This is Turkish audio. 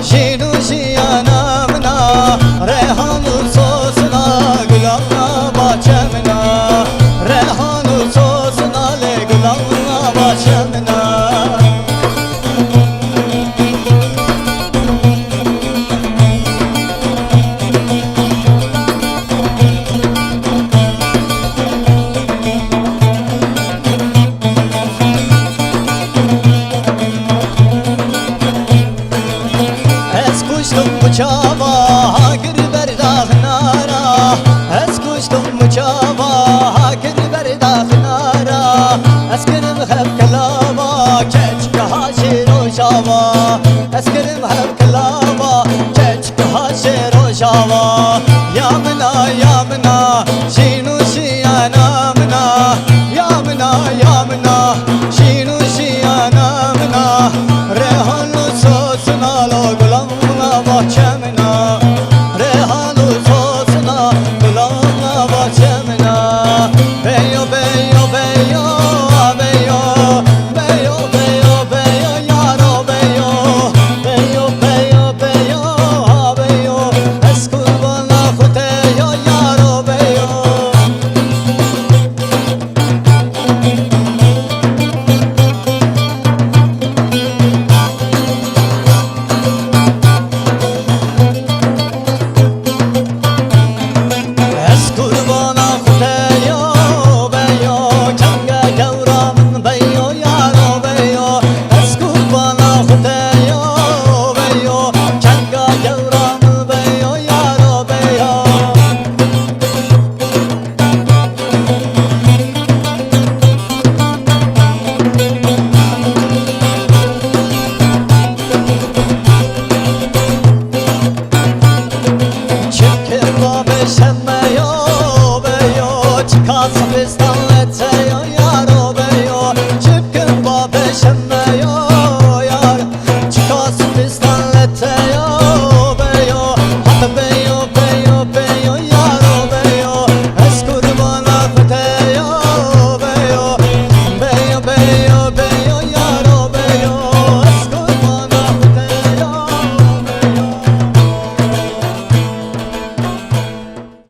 شیرو شیانا منا ریحان و سوسنا گلابنا باچه منا ریحان و سوسنا لی گلابنا باچه منا Çava gir berdağ nara Es kuştum çava gir berdağ nara Eskerim hep kelava keçk haşir o şava Eskerim hep kelava keçk haşir o şava Yamna yamna